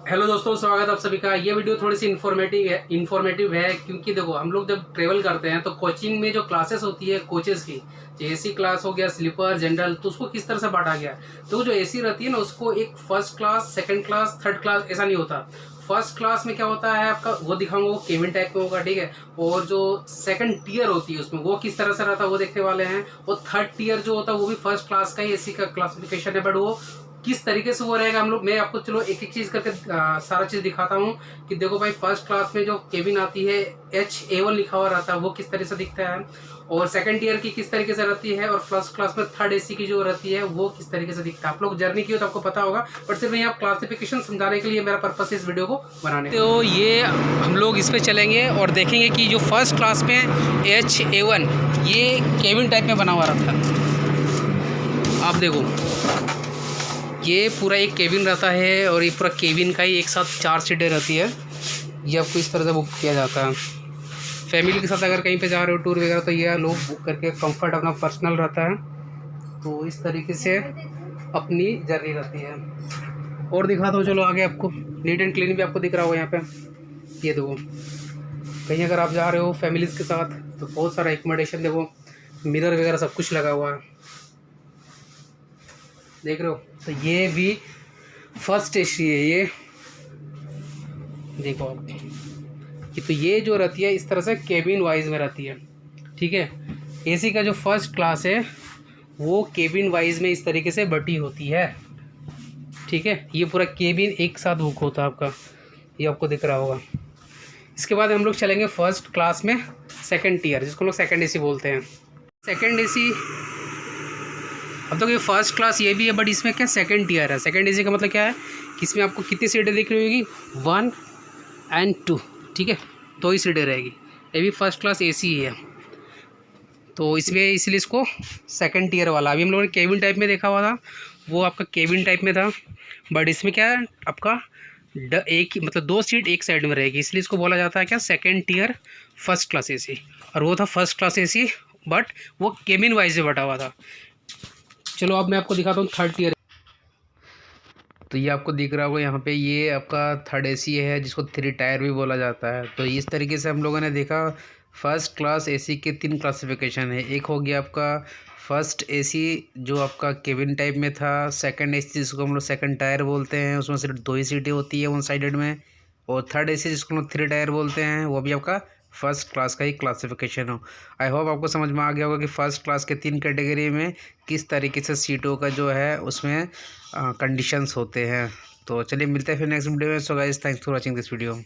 Hello दोस्तों, स्वागत है आप सभी का। ये वीडियो थोड़ी सी इन्फॉर्मेटिव है क्योंकि देखो, हम लोग जब ट्रेवल करते हैं तो कोचिंग में जो क्लासेस होती है कोचेस की, एसी क्लास हो गया, स्लीपर, जनरल, तो उसको किस तरह से बांटा गया है। तो जो एसी रहती है ना, उसको एक first class, second class, third class ऐसा नहीं होता। फर्स्ट क्लास में क्या होता है आपका, वो दिखाऊंगा, वो केबिन टाइप में होगा, ठीक है। और जो सेकंड टियर होती है उसमें वो किस तरह से रहता है वो देखने वाले हैं। और थर्ड टियर जो होता है वो भी फर्स्ट क्लास का ही एसी का क्लासिफिकेशन है, बट वो किस तरीके से वो रहेगा हम लोग, मैं आपको चलो एक एक चीज करके सारा चीज दिखाता हूँ। कि देखो भाई, फर्स्ट क्लास में जो केबिन आती है HA1 लिखा हुआ रहता है, वो किस तरह से दिखता है। और सेकंड ईयर की किस तरीके से रहती है, और फर्स्ट क्लास में थर्ड एसी की जो रहती है वो किस तरीके से दिखता है। आप लोग जर्नी की हो तो आपको पता होगा, बट सिर्फ यहाँ क्लासिफिकेशन समझाने के लिए मेरा पर्पस इस वीडियो को बनाने। तो ये हम लोग इस पे चलेंगे और देखेंगे कि जो फर्स्ट क्लास में HA1 ये केबिन टाइप में बना हुआ रहता है। आप देखो, ये पूरा एक केबिन रहता है और ये पूरा केबिन का ही एक साथ 4 सीटें रहती है। ये आपको इस तरह से बुक किया जाता है। फैमिली के साथ अगर कहीं पे जा रहे हो टूर वगैरह, तो ये लोग बुक करके कंफर्ट अपना पर्सनल रहता है। तो इस तरीके से अपनी जर्नी रहती है। और दिखा दो चलो आगे, आपको नीट एंड क्लीन भी आपको दिख रहा होगा यहाँ पे। ये देखो, कहीं अगर आप जा रहे हो फैमिलीज़ के साथ तो बहुत सारा एकोमोडेशन, देखो मिरर वगैरह सब कुछ लगा हुआ है, देख रहे हो। तो ये भी फर्स्ट एसी है, ये देखो आप कि तो ये जो रहती है इस तरह से केबिन वाइज में रहती है, ठीक है। एसी का जो फर्स्ट क्लास है वो केबिन वाइज में इस तरीके से बटी होती है, ठीक है। ये पूरा केबिन एक साथ बुक होता है आपका, ये आपको दिख रहा होगा। इसके बाद हम लोग चलेंगे फर्स्ट क्लास में सेकंड टियर, जिसको लोग सेकंड एसी बोलते हैं। सेकंड एसी, अब तो ये फर्स्ट क्लास ये भी है, बट इसमें क्या सेकंड टियर है। सेकंड एसी का मतलब क्या है कि इसमें आपको कितनी सीटें दिख रही होगी, 1 और 2, ठीक है, 2 ही सीटें रहेगी। ये भी फर्स्ट क्लास एसी ही है, तो इसमें इसलिए इसको सेकंड टियर वाला। अभी हम लोगों ने केबिन टाइप में देखा हुआ था, वो आपका केबिन टाइप में था, बट इसमें क्या है आपका एक ही मतलब 2 सीट एक साइड में रहेगी, इसलिए इसको बोला जाता है क्या, second tier first class AC. और वो था फर्स्ट क्लास एसी, बट वो केबिन वाइज में बटा हुआ था। चलो अब मैं आपको दिखाता हूँ थर्ड टियर। तो ये आपको दिख रहा होगा यहाँ पे, ये आपका थर्ड एसी है, जिसको 3 टायर भी बोला जाता है। तो इस तरीके से हम लोगों ने देखा फर्स्ट क्लास एसी के 3 क्लासिफिकेशन है। एक हो गया आपका फर्स्ट एसी जो आपका केबिन टाइप में था, सेकंड एसी जिसको हम लोग सेकंड टायर बोलते हैं, उसमें सिर्फ 2 ही सीटें होती है वन साइडेड में, और थर्ड एसी जिसको हम लोग 3 टायर बोलते हैं, वो भी आपका फर्स्ट क्लास का ही क्लासिफिकेशन हो। आई होप आपको समझ में आ गया होगा कि फ़र्स्ट क्लास के 3 कैटेगरी में किस तरीके से सीटों का जो है उसमें कंडीशंस होते हैं। तो चलिए मिलते हैं फिर नेक्स्ट वीडियो में। So guys, thanks for watching this video.